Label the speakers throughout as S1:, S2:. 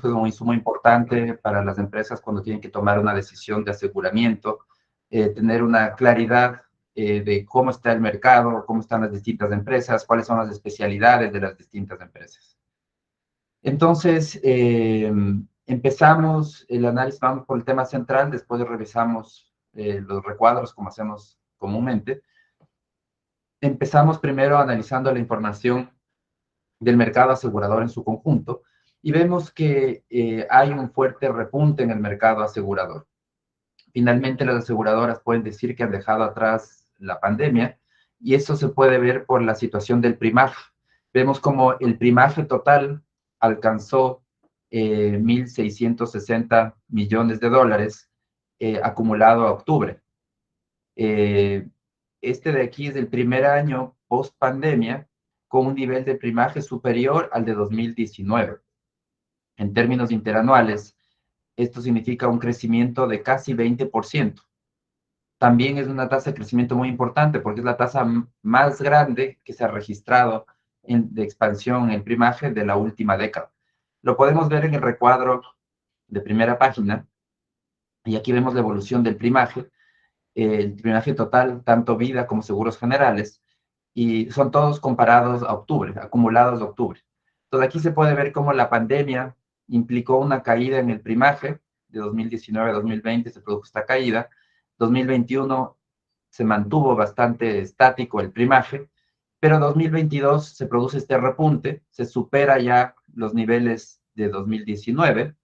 S1: es un insumo importante para las empresas cuando tienen que tomar una decisión de aseguramiento, tener una claridad de cómo está el mercado, cómo están las distintas empresas, cuáles son las especialidades de las distintas empresas. Entonces, empezamos el análisis, vamos por el tema central, después revisamos los recuadros como hacemos comúnmente. Empezamos primero analizando la información del mercado asegurador en su conjunto y vemos que hay un fuerte repunte en el mercado asegurador. Finalmente, las aseguradoras pueden decir que han dejado atrás la pandemia y eso se puede ver por la situación del primaje. Vemos como el primaje total alcanzó 1.660 millones de dólares acumulado a octubre. Este de aquí es el primer año post pandemia con un nivel de primaje superior al de 2019. En términos interanuales, esto significa un crecimiento de casi 20%. También es una tasa de crecimiento muy importante porque es la tasa más grande que se ha registrado de expansión en primaje de la última década. Lo podemos ver en el recuadro de primera página y aquí vemos la evolución del primaje, el primaje total, tanto vida como seguros generales, y son todos comparados a octubre, acumulados de octubre. Entonces aquí se puede ver cómo la pandemia implicó una caída en el primaje de 2019 a 2020, se produjo esta caída. 2021 se mantuvo bastante estático el primaje, pero en 2022 se produce este repunte, se supera ya los niveles de 2019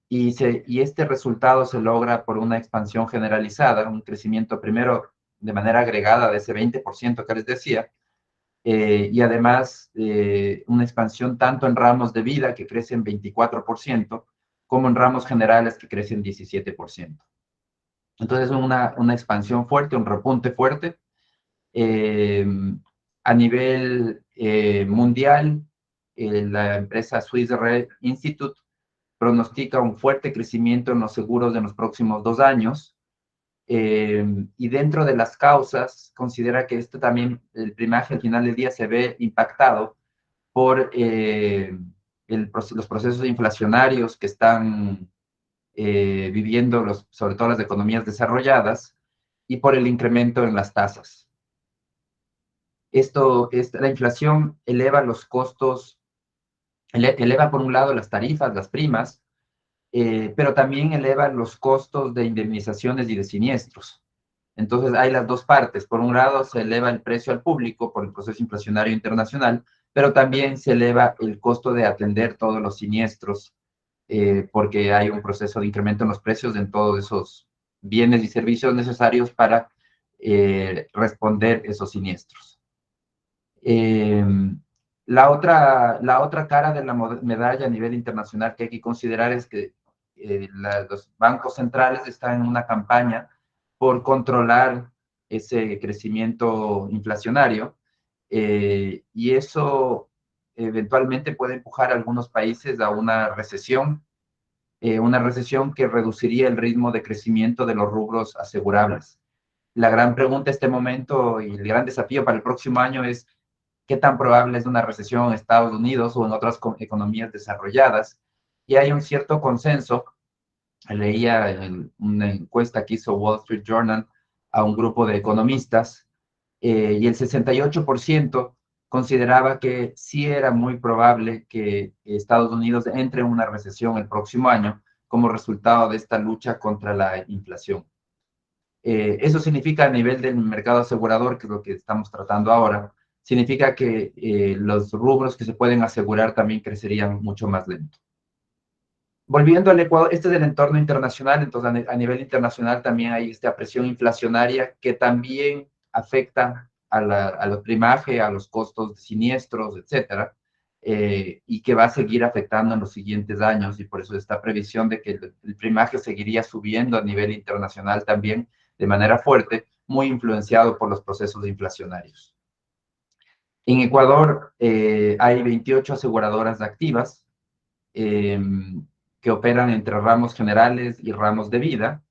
S1: y este resultado se logra por una expansión generalizada, un crecimiento primero de manera agregada de ese 20% que les decía, y además una expansión tanto en ramos de vida que crecen 24%, como en ramos generales que crecen 17%. Entonces es una expansión fuerte, un repunte fuerte. Eh, a nivel mundial, la empresa Swiss Re Institute pronostica un fuerte crecimiento en los seguros en los próximos 2 años. Y dentro de las causas, considera que esto también, el primaje al final del día se ve impactado por los procesos inflacionarios que están viviendo sobre todo las economías desarrolladas y por el incremento en las tasas. La inflación eleva los costos, eleva por un lado las tarifas, las primas, pero también eleva los costos de indemnizaciones y de siniestros. Entonces hay las dos partes. Por un lado se eleva el precio al público por el proceso inflacionario internacional, pero también se eleva el costo de atender todos los siniestros, porque hay un proceso de incremento en los precios en todos esos bienes y servicios necesarios para responder esos siniestros. La otra cara de la medalla a nivel internacional que hay que considerar es que los bancos centrales están en una campaña por controlar ese crecimiento inflacionario y eso eventualmente puede empujar a algunos países a una recesión que reduciría el ritmo de crecimiento de los rubros asegurables. La gran pregunta en este momento y el gran desafío para el próximo año es qué tan probable es una recesión en Estados Unidos o en otras economías desarrolladas. Y hay un cierto consenso. Leía en una encuesta que hizo Wall Street Journal a un grupo de economistas y el 68% consideraba que sí era muy probable que Estados Unidos entre en una recesión el próximo año como resultado de esta lucha contra la inflación. Eso significa a nivel del mercado asegurador, que es lo que estamos tratando ahora, significa que los rubros que se pueden asegurar también crecerían mucho más lento. Volviendo al Ecuador, este es el entorno internacional, entonces a nivel internacional también hay esta presión inflacionaria que también afecta a los primaje, a los costos de siniestros, etcétera, y que va a seguir afectando en los siguientes años, y por eso esta previsión de que el primaje seguiría subiendo a nivel internacional también de manera fuerte, muy influenciado por los procesos inflacionarios. En Ecuador hay 28 aseguradoras activas, que operan entre ramos generales y ramos de vida.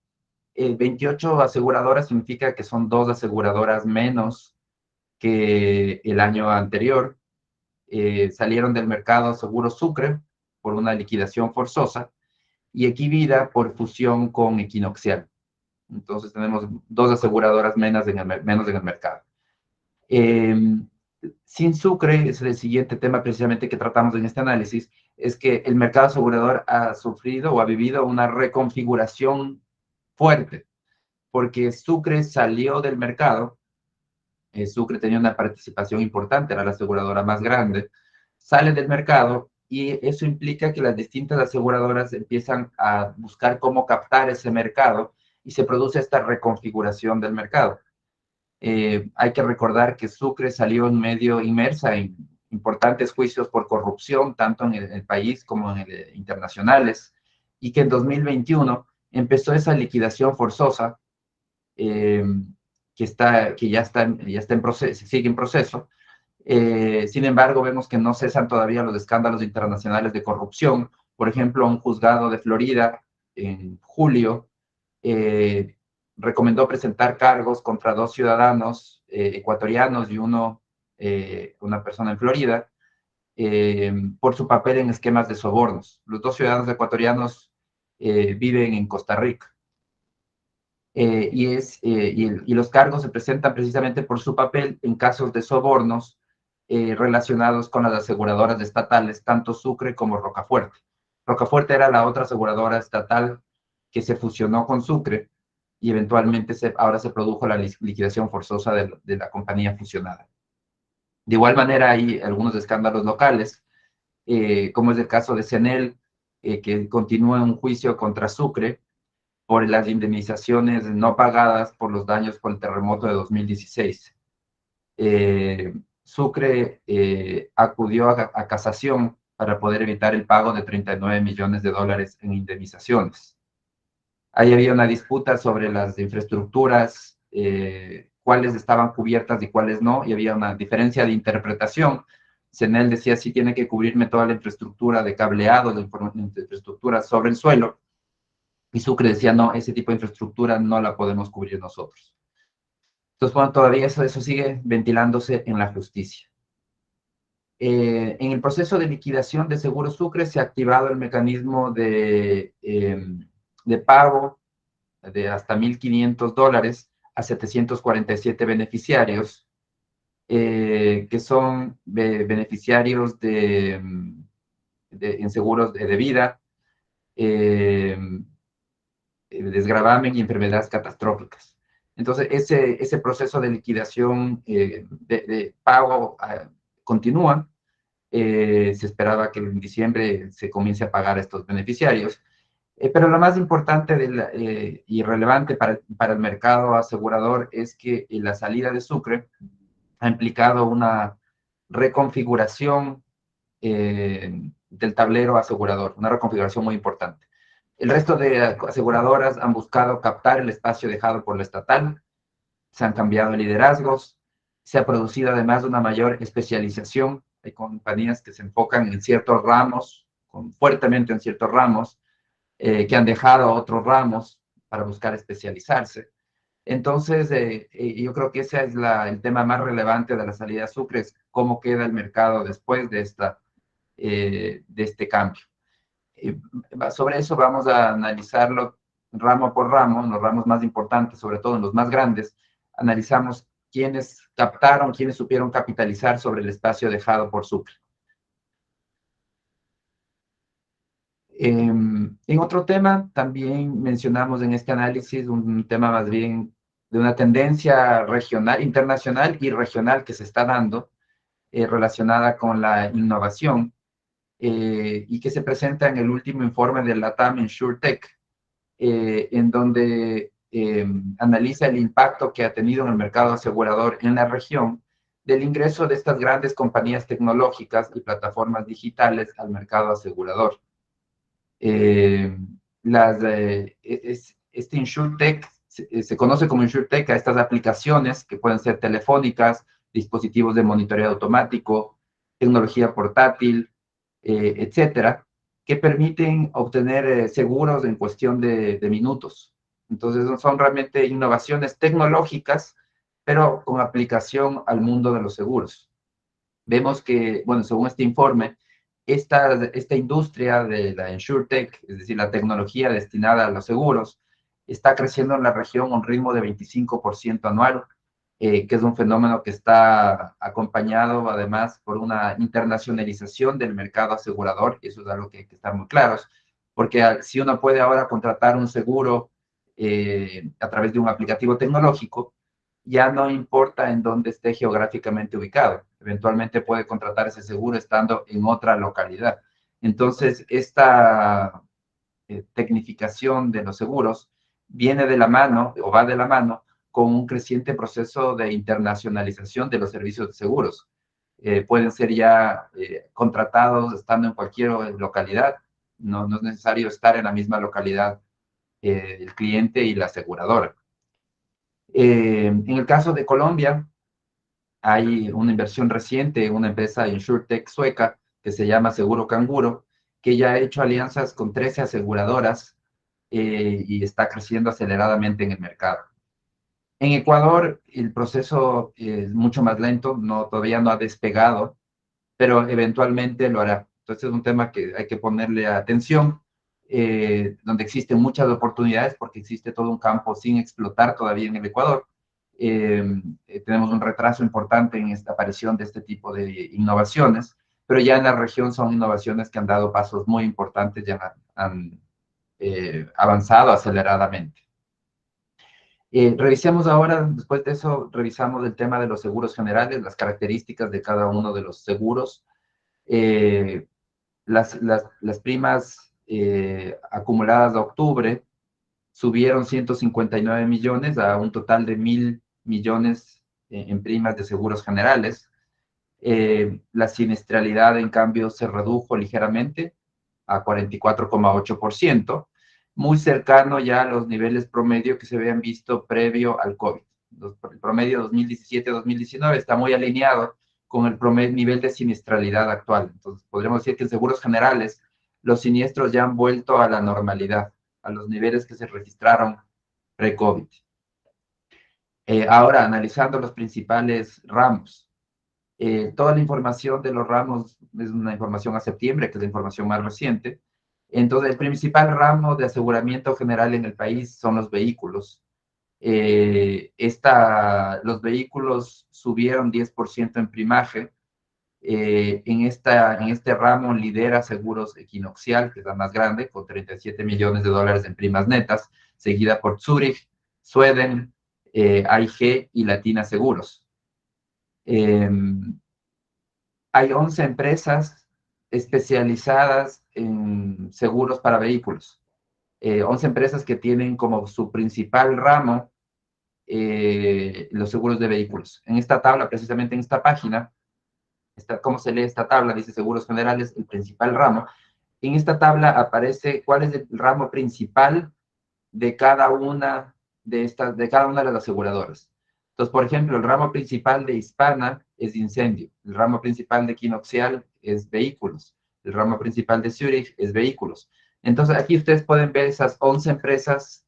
S1: 28 aseguradoras significa que son 2 aseguradoras menos que el año anterior. Salieron del mercado Seguros Sucre, por una liquidación forzosa y Equivida por fusión con Equinoxial. Entonces tenemos dos aseguradoras menos en el mercado. Sin Sucre, es el siguiente tema precisamente que tratamos en este análisis, es que el mercado asegurador ha sufrido o ha vivido una reconfiguración fuerte, porque Sucre salió del mercado. Sucre tenía una participación importante, era la aseguradora más grande, sale del mercado y eso implica que las distintas aseguradoras empiezan a buscar cómo captar ese mercado y se produce esta reconfiguración del mercado. Hay que recordar que Sucre salió en medio inmersa en importantes juicios por corrupción, tanto en el país como en internacionales, y que en 2021 empezó esa liquidación forzosa eh, que ya está en proceso, sigue en proceso. Sin embargo, vemos que no cesan todavía los escándalos internacionales de corrupción. Por ejemplo, un juzgado de Florida en julio eh, recomendó presentar cargos contra dos ciudadanos ecuatorianos y una persona en Florida por su papel en esquemas de sobornos. Los dos ciudadanos ecuatorianos viven en Costa Rica. Y los cargos se presentan precisamente por su papel en casos de sobornos relacionados con las aseguradoras estatales, tanto Sucre como Rocafuerte. Rocafuerte era la otra aseguradora estatal que se fusionó con Sucre y eventualmente ahora se produjo la liquidación forzosa de la compañía fusionada. De igual manera, hay algunos escándalos locales, como es el caso de CENEL, que continúa un juicio contra Sucre por las indemnizaciones no pagadas por los daños por el terremoto de 2016. Sucre acudió a casación para poder evitar el pago de 39 millones de dólares en indemnizaciones. Ahí había una disputa sobre las infraestructuras, cuáles estaban cubiertas y cuáles no, y había una diferencia de interpretación. CENEL decía, sí tiene que cubrirme toda la infraestructura de cableado, la infraestructura sobre el suelo, y Sucre decía, no, ese tipo de infraestructura no la podemos cubrir nosotros. Entonces, bueno, todavía eso sigue ventilándose en la justicia. En el proceso de liquidación de Seguro Sucre se ha activado el mecanismo de pago de hasta $1.500 a 747 beneficiarios, que son beneficiarios en seguros de vida, desgravamen y enfermedades catastróficas. Entonces, ese proceso de liquidación de pago continúa. Se esperaba que en diciembre se comience a pagar a estos beneficiarios. Pero lo más importante y relevante para el mercado asegurador es que la salida de Sucre ha implicado una reconfiguración del tablero asegurador, una reconfiguración muy importante. El resto de aseguradoras han buscado captar el espacio dejado por la estatal, se han cambiado liderazgos, se ha producido además una mayor especialización. Hay compañías que se enfocan en ciertos ramos, fuertemente en ciertos ramos, que han dejado otros ramos para buscar especializarse. Entonces, yo creo que ese es el tema más relevante de la salida de Sucre, es cómo queda el mercado después de este cambio. Sobre eso vamos a analizarlo ramo por ramo, en los ramos más importantes, sobre todo en los más grandes, analizamos quiénes captaron, quiénes supieron capitalizar sobre el espacio dejado por Sucre. En otro tema, también mencionamos en este análisis un tema más bien de una tendencia regional, internacional y regional que se está dando relacionada con la innovación y que se presenta en el último informe de LATAM InsurTech, en donde analiza el impacto que ha tenido en el mercado asegurador en la región del ingreso de estas grandes compañías tecnológicas y plataformas digitales al mercado asegurador. Este InsurTech se conoce como InsurTech a estas aplicaciones que pueden ser telefónicas, dispositivos de monitoreo automático, tecnología portátil, etcétera, que permiten obtener seguros en cuestión de minutos. Entonces, son realmente innovaciones tecnológicas, pero con aplicación al mundo de los seguros. Vemos que, bueno, según este informe, esta industria de la InsurTech, es decir, la tecnología destinada a los seguros, está creciendo en la región a un ritmo de 25% anual, que es un fenómeno que está acompañado además por una internacionalización del mercado asegurador, y eso es algo que hay que estar muy claros, porque si uno puede ahora contratar un seguro a través de un aplicativo tecnológico, ya no importa en dónde esté geográficamente ubicado. Eventualmente puede contratar ese seguro estando en otra localidad. Entonces, esta tecnificación de los seguros viene de la mano o va de la mano con un creciente proceso de internacionalización de los servicios de seguros. Pueden ser ya contratados estando en cualquier localidad. No es necesario estar en la misma localidad el cliente y la aseguradora. En el caso de Colombia, hay una inversión reciente, una empresa InsurTech sueca que se llama Seguro Canguro, que ya ha hecho alianzas con 13 aseguradoras y está creciendo aceleradamente en el mercado. En Ecuador, el proceso es mucho más lento, todavía no ha despegado, pero eventualmente lo hará. Entonces es un tema que hay que ponerle atención, donde existen muchas oportunidades porque existe todo un campo sin explotar todavía en el Ecuador. Tenemos un retraso importante en esta aparición de este tipo de innovaciones, pero ya en la región son innovaciones que han dado pasos muy importantes, ya han avanzado aceleradamente. Revisemos ahora, después de eso, revisamos el tema de los seguros generales, las características de cada uno de los seguros. Eh, las primas acumuladas de octubre subieron 159 millones a un total de 1.000 millones en primas de seguros generales. La siniestralidad, en cambio, se redujo ligeramente a 44,8%, muy cercano ya a los niveles promedio que se habían visto previo al COVID. El promedio 2017-2019 está muy alineado con el nivel de siniestralidad actual. Entonces, podríamos decir que en seguros generales los siniestros ya han vuelto a la normalidad, a los niveles que se registraron pre-COVID. Ahora, analizando los principales ramos. Toda la información de los ramos es una información a septiembre, que es la información más reciente. Entonces, el principal ramo de aseguramiento general en el país son los vehículos. Los vehículos subieron 10% en primaje. En este ramo lidera Seguros Equinoxial, que es la más grande, con 37 millones de dólares en primas netas, seguida por Zurich, Sweden, AIG y Latina Seguros. Hay 11 empresas especializadas en seguros para vehículos. 11 empresas que tienen como su principal ramo los seguros de vehículos. En esta tabla, precisamente en esta página, ¿cómo se lee esta tabla? Dice seguros generales, el principal ramo. En esta tabla aparece cuál es el ramo principal de cada una de cada una de las aseguradoras. Entonces, por ejemplo, el ramo principal de Hispana es incendio, el ramo principal de Quinoxial es vehículos, el ramo principal de Zurich es vehículos. Entonces, aquí ustedes pueden ver esas 11 empresas,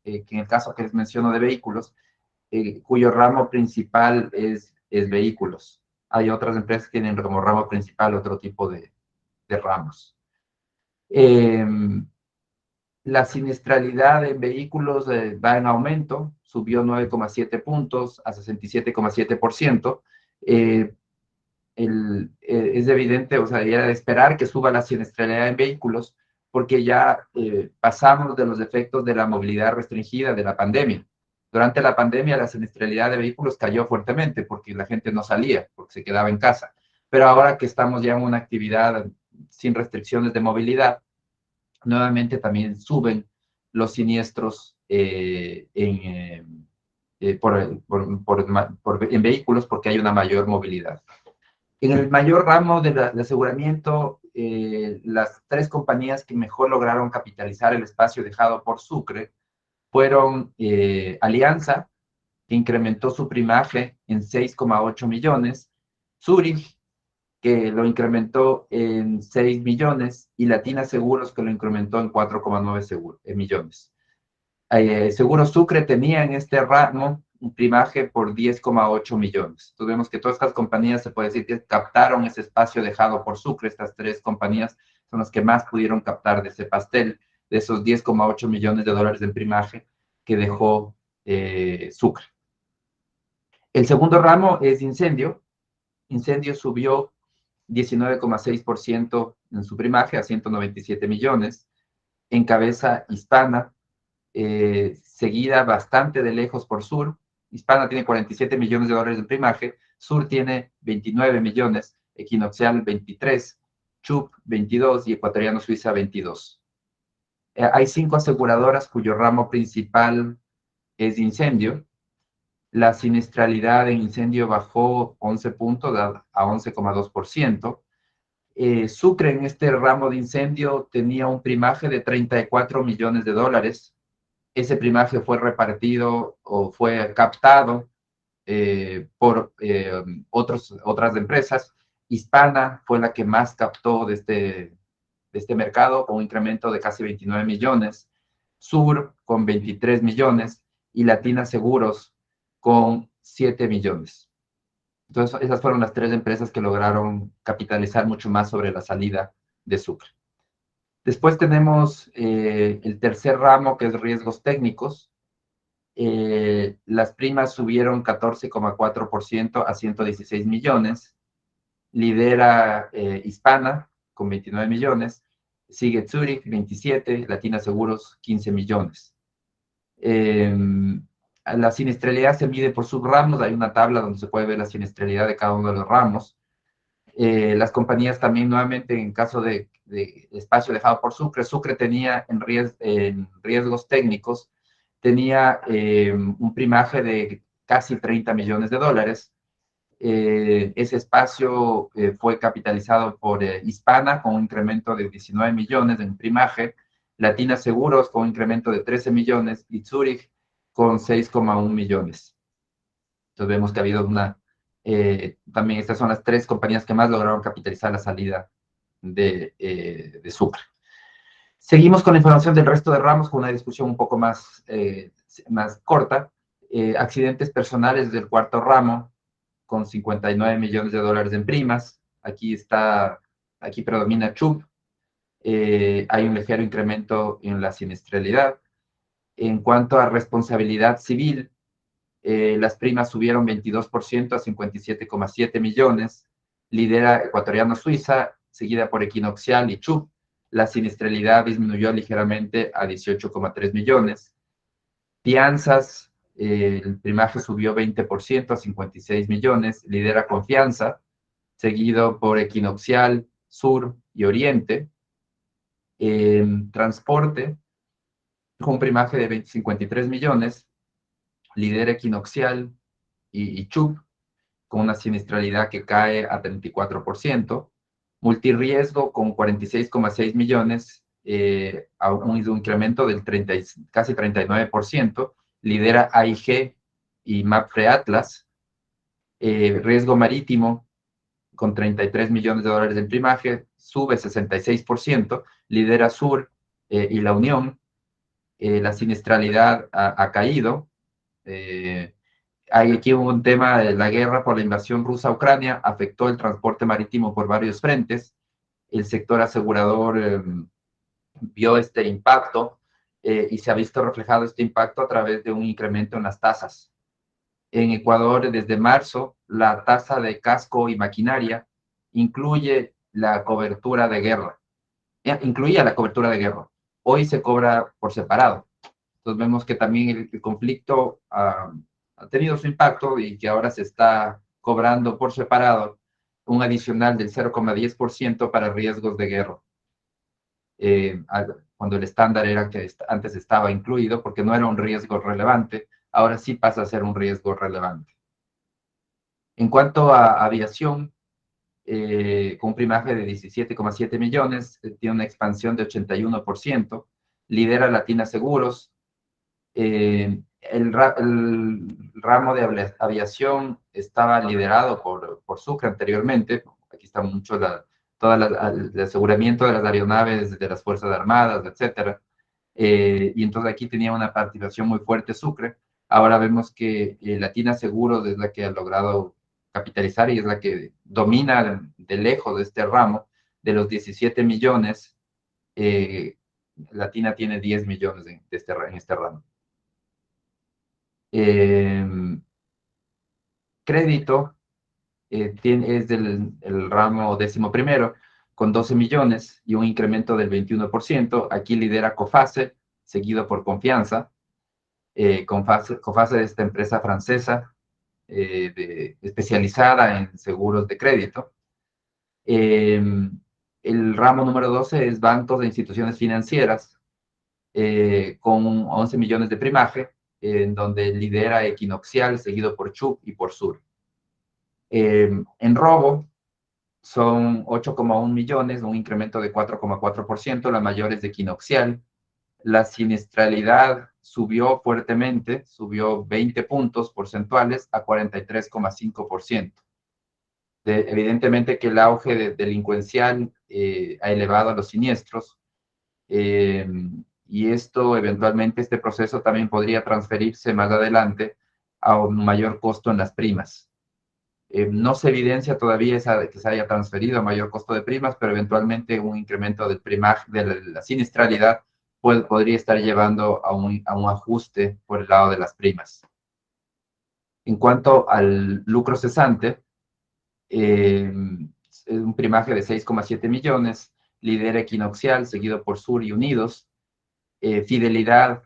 S1: que en el caso que les menciono de vehículos, cuyo ramo principal es vehículos. Hay otras empresas que tienen como ramo principal otro tipo de ramos. La siniestralidad en vehículos va en aumento, subió 9,7 puntos a 67,7%. Es evidente, o sea, era de esperar que suba la siniestralidad en vehículos, porque ya pasamos de los efectos de la movilidad restringida de la pandemia. Durante la pandemia, la siniestralidad de vehículos cayó fuertemente porque la gente no salía, porque se quedaba en casa. Pero ahora que estamos ya en una actividad sin restricciones de movilidad, nuevamente también suben los siniestros en vehículos porque hay una mayor movilidad. En el mayor ramo de aseguramiento, las 3 compañías que mejor lograron capitalizar el espacio dejado por Sucre fueron Alianza, que incrementó su primaje en 6,8 millones, Zurich, que lo incrementó en 6 millones, y Latina Seguros, que lo incrementó en 4,9 millones. Seguros Sucre tenía en este ramo un primaje por 10,8 millones. Entonces vemos que todas estas compañías, se puede decir que captaron ese espacio dejado por Sucre. Estas tres compañías son las que más pudieron captar de ese pastel, de esos 10,8 millones de dólares en primaje que dejó Sucre. El segundo ramo es incendio. Incendio subió 19,6% en su primaje a 197 millones. Encabeza Hispana, seguida bastante de lejos por Sur. Hispana tiene 47 millones de dólares en primaje, Sur tiene 29 millones, Equinoxial 23, Chubb 22 y Ecuatoriano Suiza 22. Hay 5 aseguradoras cuyo ramo principal es incendio. La siniestralidad en incendio bajó 11 puntos a 11,2%. Sucre en este ramo de incendio tenía un primaje de 34 millones de dólares. Ese primaje fue repartido o fue captado por otras empresas. Hispana fue la que más captó de este mercado, con un incremento de casi 29 millones. Sur con 23 millones y Latina Seguros con 7 millones. Entonces, esas fueron las tres empresas que lograron capitalizar mucho más sobre la salida de Sucre. Después tenemos el tercer ramo, que es riesgos técnicos. Las primas subieron 14,4% a 116 millones. Lidera Hispana con 29 millones. Sigue Zurich, 27, Latina Seguros, 15 millones. La siniestralidad se mide por subramos. Hay una tabla donde se puede ver la siniestralidad de cada uno de los ramos. Las compañías también, nuevamente, en caso de espacio dejado por Sucre, Sucre tenía en riesgos técnicos, tenía un primaje de casi 30 millones de dólares. Ese espacio fue capitalizado por Hispana con un incremento de 19 millones en primaje, Latina Seguros con un incremento de 13 millones y Zurich con 6,1 millones. Entonces vemos que ha habido también estas son las tres compañías que más lograron capitalizar la salida de Sucre. Seguimos con la información del resto de ramos, con una discusión un poco más corta. Accidentes personales del cuarto ramo, con 59 millones de dólares en primas. Aquí predomina Chubb. Hay un ligero incremento en la siniestralidad. En cuanto a responsabilidad civil, las primas subieron 22% a 57,7 millones. Lidera Ecuatoriano Suiza, seguida por Equinoxial y Chubb. La siniestralidad disminuyó ligeramente a 18,3 millones. Fianzas, el primaje subió 20% a 56 millones. Lidera Confianza, seguido por Equinoxial, Sur y Oriente. Transporte, con un primaje de 53 millones. Lidera Equinoxial y Chubb, con una siniestralidad que cae a 34%. Multirriesgo, con 46,6 millones, a un incremento del casi 39%. Lidera AIG y MAPFRE Atlas. Riesgo marítimo, con 33 millones de dólares en primaje, sube 66%. Lidera Sur y La Unión. La siniestralidad ha caído. Aquí hubo un tema de la guerra por la invasión rusa a Ucrania, afectó el transporte marítimo por varios frentes. El sector asegurador vio este impacto y se ha visto reflejado este impacto a través de un incremento en las tasas. En Ecuador, desde marzo, la tasa de casco y maquinaria incluye la cobertura de guerra. Incluía la cobertura de guerra. Hoy se cobra por separado. Entonces vemos que también el conflicto ha tenido su impacto y que ahora se está cobrando por separado un adicional del 0,10% para riesgos de guerra. Cuando el estándar era que antes estaba incluido porque no era un riesgo relevante, ahora sí pasa a ser un riesgo relevante. En cuanto a aviación, con un primaje de 17,7 millones, tiene una expansión de 81%, lidera Latina Seguros. El ramo de aviación estaba liderado por Sucre anteriormente. Aquí está mucho todo el aseguramiento de las aeronaves de las Fuerzas Armadas, etc. Y entonces aquí tenía una participación muy fuerte Sucre. Ahora vemos que Latina Seguros es la que ha logrado capitalizar y es la que domina de lejos de este ramo. De los 17 millones, Latina tiene 10 millones en este ramo. Crédito es el ramo 11º, con 12 millones y un incremento del 21%. Aquí lidera Coface, seguido por Confianza. Coface es esta empresa francesa especializada en seguros de crédito. El ramo número 12 es bancos e instituciones financieras, con 11 millones de primaje, en donde lidera Equinoxial, seguido por Chubb y por Sur. En robo son 8,1 millones, un incremento de 4,4%, la mayor es de Equinoxial. La siniestralidad subió fuertemente, subió 20 puntos porcentuales a 43,5%. Evidentemente que el auge delincuencial ha elevado a los siniestros, y esto eventualmente, este proceso también podría transferirse más adelante a un mayor costo en las primas. No se evidencia todavía que se haya transferido a mayor costo de primas, pero eventualmente un incremento del primaje, de la siniestralidad podría estar llevando a un ajuste por el lado de las primas. En cuanto al lucro cesante, un primaje de 6,7 millones, lidera Equinoxial, seguido por Sur y Unidos. Fidelidad,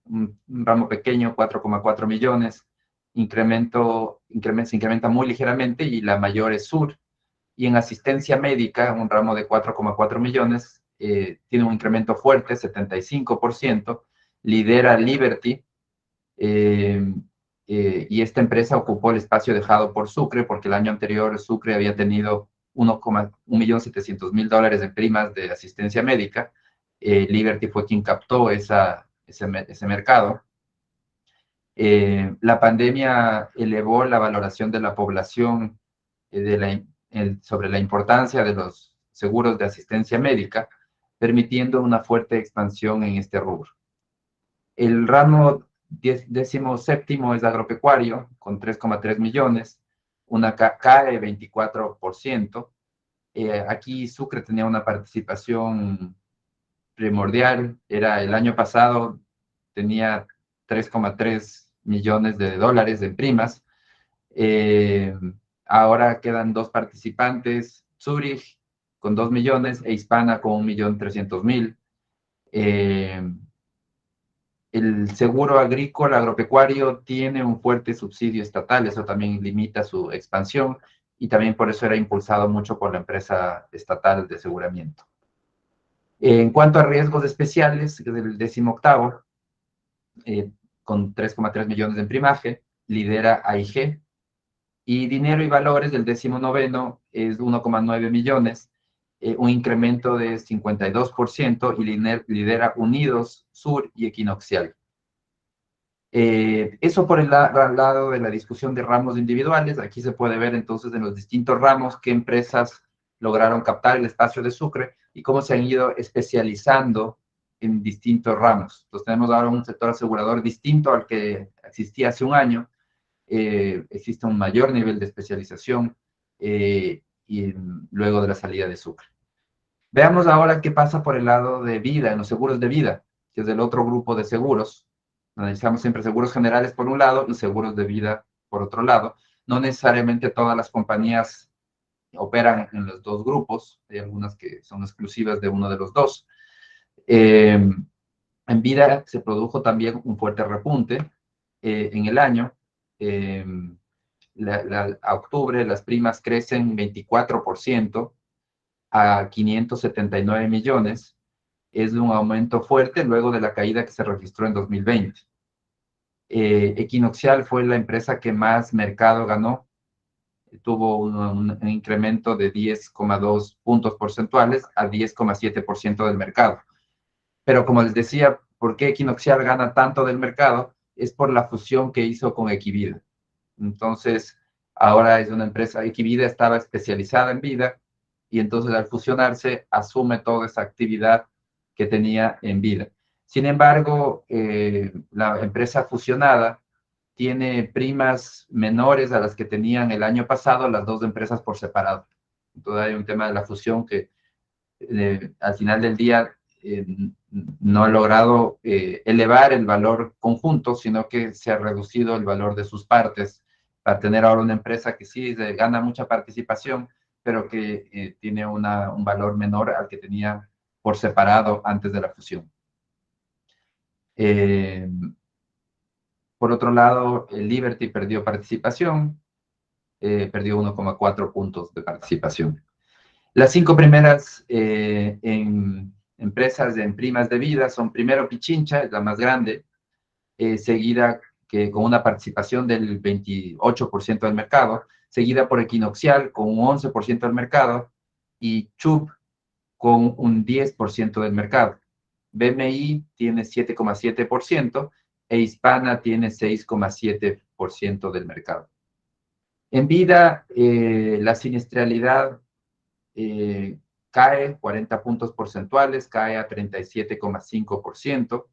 S1: un ramo pequeño, 4,4 millones, se incrementa muy ligeramente y la mayor es Sur. Y en asistencia médica, un ramo de 4,4 millones, tiene un incremento fuerte, 75%, lidera Liberty, y esta empresa ocupó el espacio dejado por Sucre, porque el año anterior Sucre había tenido $1.700.000 de primas de asistencia médica. Liberty fue quien captó ese mercado. La pandemia elevó la valoración de la población sobre la importancia de los seguros de asistencia médica, permitiendo una fuerte expansión en este rubro. El ramo 17º es agropecuario, con 3,3 millones, cae 24%. Aquí Sucre tenía una participación primordial, el año pasado tenía 3,3 millones de dólares en primas. Ahora quedan dos participantes, Zurich con 2 millones e Hispana con 1.300.000. El seguro agrícola agropecuario tiene un fuerte subsidio estatal, eso también limita su expansión y también por eso era impulsado mucho por la empresa estatal de aseguramiento. En cuanto a riesgos especiales, del 18º, con 3,3 millones en primaje, lidera AIG. Y dinero y valores del 19º es 1,9 millones, un incremento de 52%, y lidera Unidos, Sur y Equinoxial. Eso por el lado de la discusión de ramos individuales. Aquí se puede ver entonces en los distintos ramos qué empresas lograron captar el espacio de Sucre y cómo se han ido especializando en distintos ramos. Entonces tenemos ahora un sector asegurador distinto al que existía hace un año. Existe un mayor nivel de especialización, y luego de la salida de Sucre. Veamos ahora qué pasa por el lado de vida, en los seguros de vida, que es el otro grupo de seguros. Analizamos siempre seguros generales por un lado y seguros de vida por otro lado. No necesariamente todas las compañías operan en los dos grupos, hay algunas que son exclusivas de uno de los dos. En vida se produjo también un fuerte repunte en el año. A octubre las primas crecen 24% a 579 millones. Es un aumento fuerte luego de la caída que se registró en 2020. Equinoxial fue la empresa que más mercado ganó, tuvo un incremento de 10,2 puntos porcentuales a 10,7% del mercado. Pero como les decía, ¿por qué Equinoxial gana tanto del mercado? Es por la fusión que hizo con Equivida. Entonces, ahora es una empresa, Equivida estaba especializada en vida, y entonces al fusionarse asume toda esa actividad que tenía en vida. Sin embargo, la empresa fusionada tiene primas menores a las que tenían el año pasado las dos empresas por separado. Entonces hay un tema de la fusión que al final del día eh, no ha logrado elevar el valor conjunto, sino que se ha reducido el valor de sus partes para tener ahora una empresa que sí gana mucha participación, pero que tiene un valor menor al que tenía por separado antes de la fusión. Por otro lado, Liberty perdió participación, perdió 1,4 puntos de participación. Las 5 primeras empresas en primas de vida son primero Pichincha, es la más grande, seguida que con una participación del 28% del mercado, seguida por Equinoxial con un 11% del mercado y Chubb con un 10% del mercado. BMI tiene 7,7% e Hispana tiene 6,7% del mercado. En vida, la siniestralidad cae 40 puntos porcentuales, cae a 37,5%.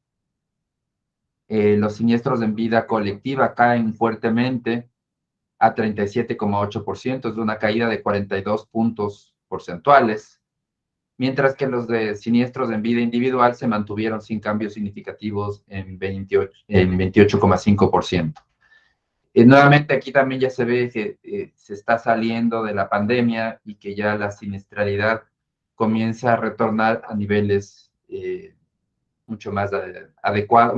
S1: Los siniestros en vida colectiva caen fuertemente a 37,8%, es una caída de 42 puntos porcentuales, mientras que los de siniestros en vida individual se mantuvieron sin cambios significativos en 28,5%. Nuevamente aquí también ya se ve que se está saliendo de la pandemia y que ya la siniestralidad comienza a retornar a niveles mucho más adecuados,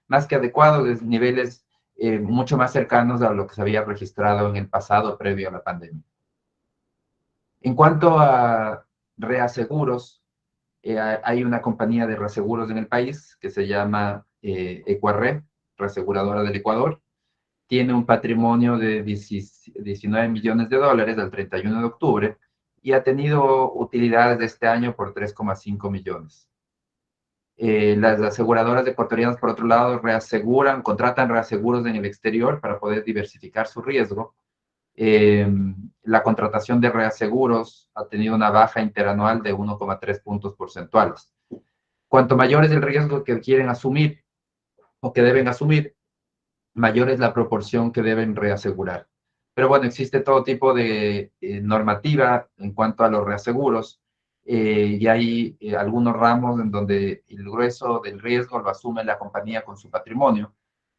S1: más que adecuados, niveles mucho más cercanos a lo que se había registrado en el pasado previo a la pandemia. En cuanto a reaseguros, hay una compañía de reaseguros en el país que se llama Ecuarre, reaseguradora del Ecuador. Tiene un patrimonio de 19 millones de dólares al 31 de octubre y ha tenido utilidades de este año por 3,5 millones. Las aseguradoras ecuatorianas, por otro lado, contratan reaseguros en el exterior para poder diversificar su riesgo. La contratación de reaseguros ha tenido una baja interanual de 1,3 puntos porcentuales. Cuanto mayor es el riesgo que quieren asumir o que deben asumir, mayor es la proporción que deben reasegurar. Pero bueno, existe todo tipo de normativa en cuanto a los reaseguros y hay algunos ramos en donde el grueso del riesgo lo asume la compañía con su patrimonio.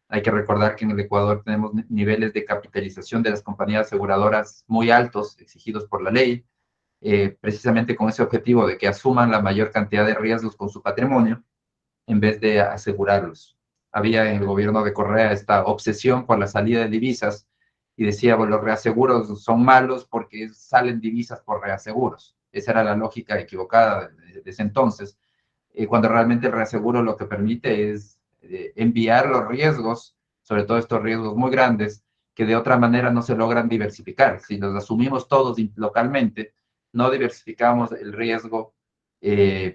S1: Hay que recordar que en el Ecuador tenemos niveles de capitalización de las compañías aseguradoras muy altos, exigidos por la ley, precisamente con ese objetivo de que asuman la mayor cantidad de riesgos con su patrimonio en vez de asegurarlos. Había en el gobierno de Correa esta obsesión por la salida de divisas y decía, bueno, los reaseguros son malos porque salen divisas por reaseguros. Esa era la lógica equivocada de ese entonces, cuando realmente el reaseguro lo que permite es enviar los riesgos, sobre todo estos riesgos muy grandes, que de otra manera no se logran diversificar. Si los asumimos todos localmente, no diversificamos el riesgo,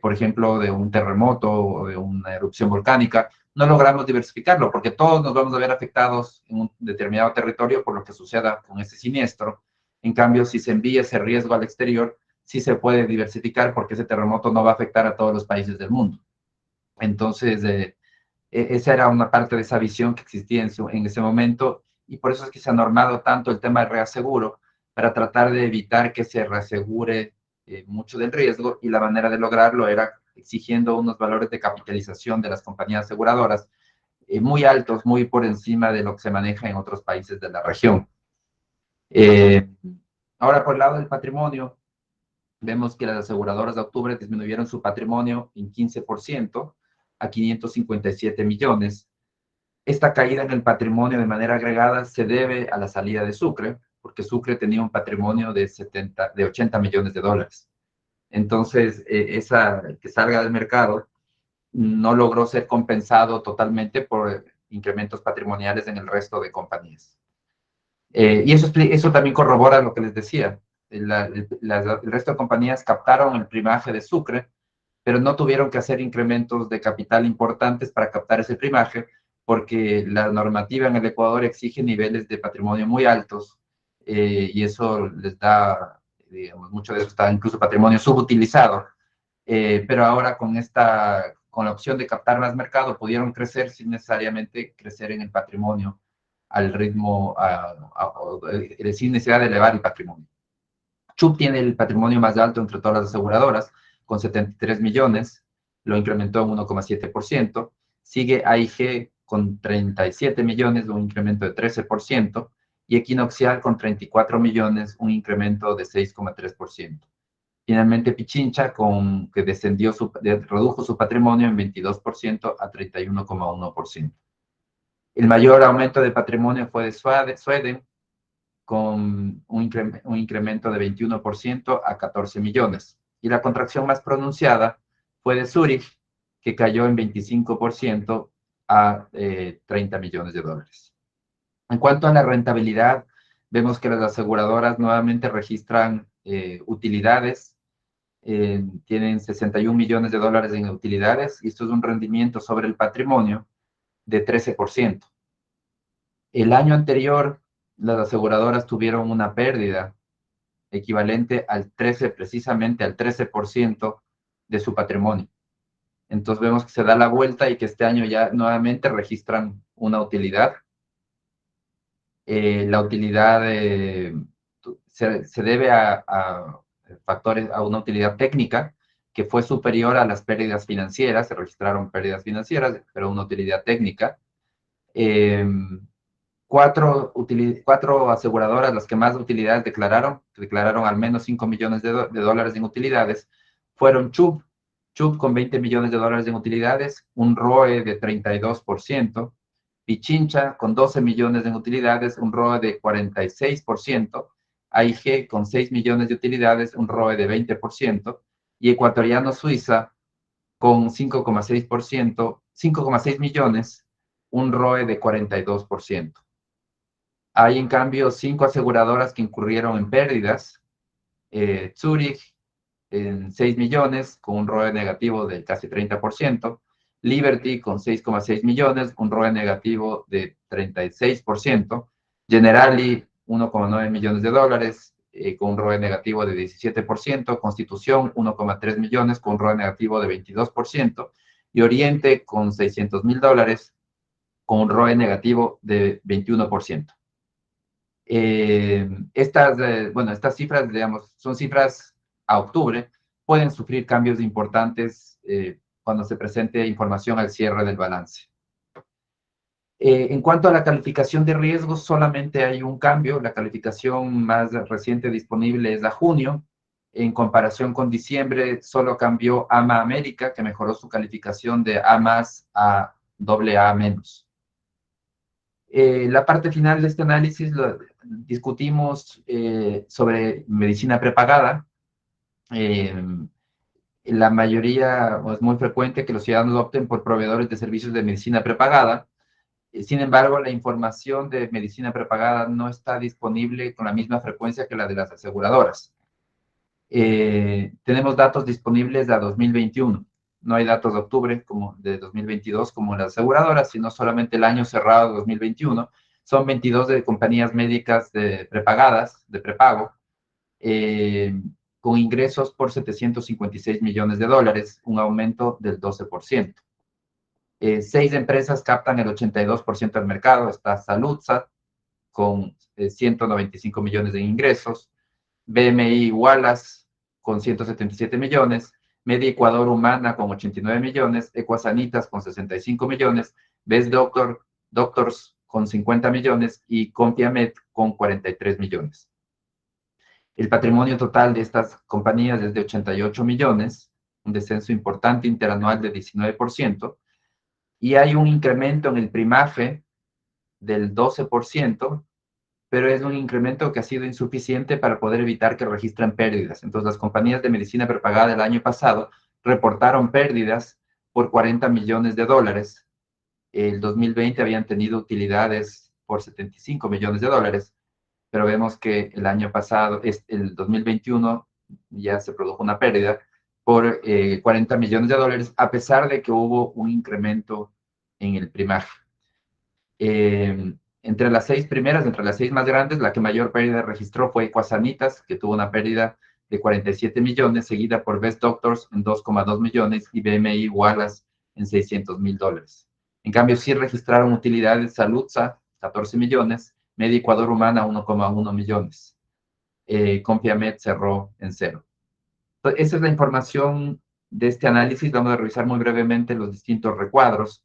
S1: por ejemplo, de un terremoto o de una erupción volcánica, no logramos diversificarlo porque todos nos vamos a ver afectados en un determinado territorio por lo que suceda con ese siniestro. En cambio, si se envía ese riesgo al exterior, sí se puede diversificar porque ese terremoto no va a afectar a todos los países del mundo. Entonces, esa era una parte de esa visión que existía en ese momento y por eso es que se ha normado tanto el tema del reaseguro para tratar de evitar que se reasegure mucho del riesgo y la manera de lograrlo era exigiendo unos valores de capitalización de las compañías aseguradoras muy altos, muy por encima de lo que se maneja en otros países de la región. Ahora, por el lado del patrimonio, vemos que las aseguradoras de octubre disminuyeron su patrimonio en 15% a 557 millones. Esta caída en el patrimonio de manera agregada se debe a la salida de Sucre, porque Sucre tenía un patrimonio de 80 millones de dólares. Entonces, esa que salga del mercado no logró ser compensado totalmente por incrementos patrimoniales en el resto de compañías. Y eso también corrobora lo que les decía. El resto de compañías captaron el primaje de Sucre, pero no tuvieron que hacer incrementos de capital importantes para captar ese primaje, porque la normativa en el Ecuador exige niveles de patrimonio muy altos y eso les da, digamos, mucho de eso está incluso patrimonio subutilizado. Pero ahora con la opción de captar más mercado, pudieron crecer sin necesariamente crecer en el patrimonio al ritmo, sin necesidad de elevar el patrimonio. Chubb tiene el patrimonio más alto entre todas las aseguradoras, con 73 millones, lo incrementó en 1,7%. Sigue AIG con 37 millones, un incremento de 13%, y Equinoxial con 34 millones, un incremento de 6,3%. Finalmente, Pichincha, que redujo su patrimonio en 22% a 31,1%. El mayor aumento de patrimonio fue de Sweden, con un incremento de 21% a 14 millones. Y la contracción más pronunciada fue de Zurich, que cayó en 25% a 30 millones de dólares. En cuanto a la rentabilidad, vemos que las aseguradoras nuevamente registran utilidades, tienen 61 millones de dólares en utilidades, y esto es un rendimiento sobre el patrimonio de 13%. El año anterior, las aseguradoras tuvieron una pérdida equivalente precisamente al 13% de su patrimonio. Entonces vemos que se da la vuelta y que este año ya nuevamente registran una utilidad. La utilidad se debe a factores, a una utilidad técnica que fue superior a las pérdidas financieras. Se registraron pérdidas financieras, pero una utilidad técnica. Cuatro aseguradoras, las que más utilidades declararon al menos 5 millones de dólares en utilidades, fueron Chubb con 20 millones de dólares en utilidades, un ROE de 32%, Pichincha con 12 millones en utilidades, un ROE de 46%, AIG con 6 millones de utilidades, un ROE de 20%, y Ecuatoriano Suiza con 5,6 millones, un ROE de 42%. Hay, en cambio, 5 aseguradoras que incurrieron en pérdidas. Zurich, en 6 millones, con un ROE negativo de casi 30%. Liberty, con 6,6 millones, un ROE negativo de 36%. Generali, 1,9 millones de dólares, con un ROE negativo de 17%. Constitución, 1,3 millones, con un ROE negativo de 22%. Y Oriente, con 600 mil dólares, con un ROE negativo de 21%. Estas cifras, digamos, son cifras a octubre, pueden sufrir cambios importantes cuando se presente información al cierre del balance. En cuanto a la calificación de riesgos, solamente hay un cambio. La calificación más reciente disponible es a junio. En comparación con diciembre, solo cambió AMA América, que mejoró su calificación de A+ a AA-. La parte final de este análisis discutimos sobre medicina prepagada. La mayoría, o es muy frecuente que los ciudadanos opten por proveedores de servicios de medicina prepagada. Sin embargo, la información de medicina prepagada no está disponible con la misma frecuencia que la de las aseguradoras. Tenemos datos disponibles a 2021. No hay datos de octubre como de 2022 como en las aseguradoras, sino solamente el año cerrado 2021. Son 22 de compañías médicas prepagadas, de prepago, con ingresos por 756 millones de dólares, un aumento del 12%. 6 empresas captan el 82% del mercado. Está Saludza, con 195 millones de ingresos, BMI Wallace, con 177 millones, Media Ecuador Humana, con 89 millones, Ecuasanitas, con 65 millones, Best Doctors, con 50 millones, y Compiamed, con 43 millones. El patrimonio total de estas compañías es de 88 millones, un descenso importante interanual de 19%, y hay un incremento en el primaje del 12%, pero es un incremento que ha sido insuficiente para poder evitar que registren pérdidas. Entonces, las compañías de medicina prepagada del año pasado reportaron pérdidas por 40 millones de dólares. El 2020 habían tenido utilidades por 75 millones de dólares, pero vemos que el año pasado, el 2021, ya se produjo una pérdida por 40 millones de dólares, a pesar de que hubo un incremento en el primaje. Entre las 6 primeras, entre las 6 más grandes, la que mayor pérdida registró fue Ecuasanitas, que tuvo una pérdida de 47 millones, seguida por Best Doctors en 2,2 millones y BMI Wallace en 600 mil dólares. En cambio, sí registraron utilidades Saludza, 14 millones, Media Ecuador Humana 1,1 millones. Confiamed cerró en cero. Entonces, esa es la información de este análisis. Vamos a revisar muy brevemente los distintos recuadros.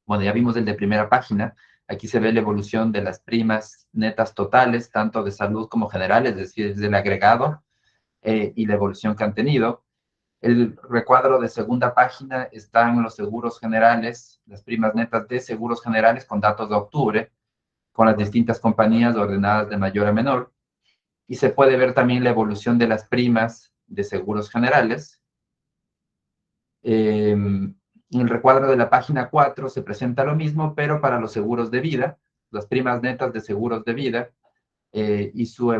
S1: Bueno, ya vimos el de primera página. Aquí se ve la evolución de las primas netas totales, tanto de salud como generales, es decir, del agregado, y la evolución que han tenido. El recuadro de segunda página están los seguros generales, las primas netas de seguros generales con datos de octubre, con las distintas compañías ordenadas de mayor a menor. Y se puede ver también la evolución de las primas de seguros generales. En el recuadro de la página 4 se presenta lo mismo, pero para los seguros de vida, las primas netas de seguros de vida, y su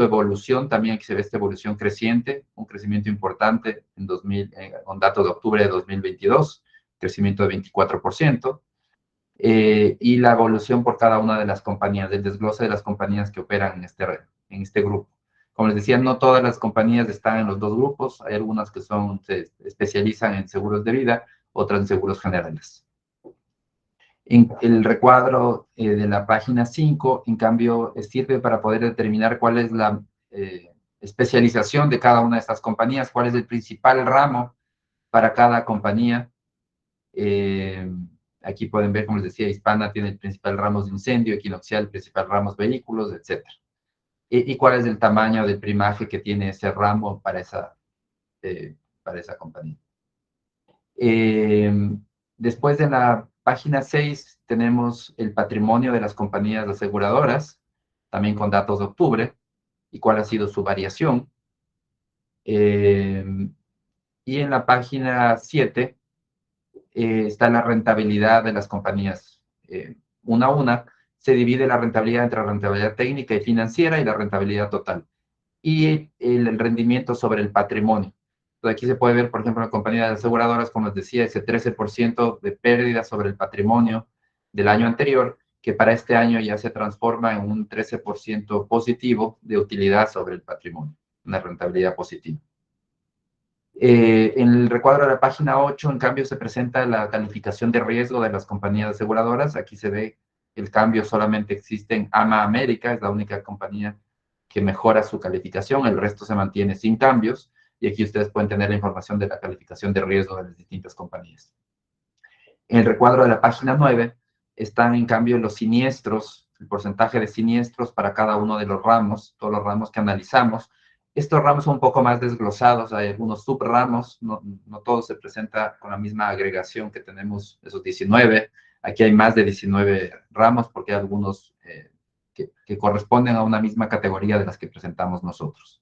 S1: evolución también. Aquí se ve esta evolución creciente, un crecimiento importante con datos de octubre de 2022, crecimiento de 24%, y la evolución por cada una de las compañías, el desglose de las compañías que operan en este grupo. Como les decía, no todas las compañías están en los dos grupos, hay algunas que se especializan en seguros de vida, otras en seguros generales. En el recuadro de la página 5, en cambio, sirve para poder determinar cuál es la especialización de cada una de estas compañías, cuál es el principal ramo para cada compañía. Aquí pueden ver, como les decía, Hispana tiene el principal ramos de incendio, Equinoxial el principal ramos vehículos, etc. Y cuál es el tamaño del primaje que tiene ese ramo para esa compañía. Después de la página 6 tenemos el patrimonio de las compañías aseguradoras, también con datos de octubre, y cuál ha sido su variación. Y en la página 7 está la rentabilidad de las compañías. Una a una se divide la rentabilidad entre la rentabilidad técnica y financiera y la rentabilidad total. Y el rendimiento sobre el patrimonio. Entonces, aquí se puede ver, por ejemplo, la compañía de aseguradoras, como les decía, ese 13% de pérdida sobre el patrimonio del año anterior, que para este año ya se transforma en un 13% positivo de utilidad sobre el patrimonio, una rentabilidad positiva. En el recuadro de la página 8, en cambio, se presenta la calificación de riesgo de las compañías aseguradoras. Aquí se ve el cambio solamente existe en AMA América, es la única compañía que mejora su calificación, el resto se mantiene sin cambios, y aquí ustedes pueden tener la información de la calificación de riesgo de las distintas compañías. En el recuadro de la página 9 están, en cambio, los siniestros, el porcentaje de siniestros para cada uno de los ramos, todos los ramos que analizamos. Estos ramos son un poco más desglosados, hay algunos subramos, no todo se presenta con la misma agregación que tenemos, esos 19. Aquí hay más de 19 ramos porque hay algunos que corresponden a una misma categoría de las que presentamos nosotros.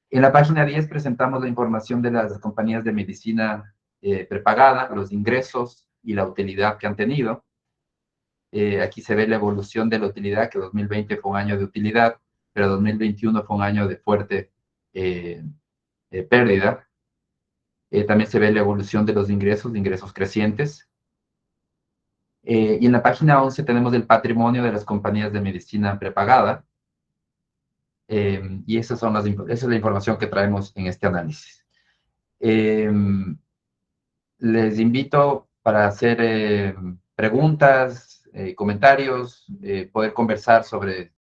S1: En la página 10 presentamos la información de las compañías de medicina prepagada, los ingresos y la utilidad que han tenido. Aquí se ve la evolución de la utilidad, que 2020 fue un año de utilidad, pero 2021 fue un año de fuerte pérdida. También se ve la evolución de los ingresos crecientes. Y en la página 11 tenemos el patrimonio de las compañías de medicina prepagada. Y esa es la información que traemos en este análisis. Les invito para hacer preguntas, comentarios, poder conversar sobre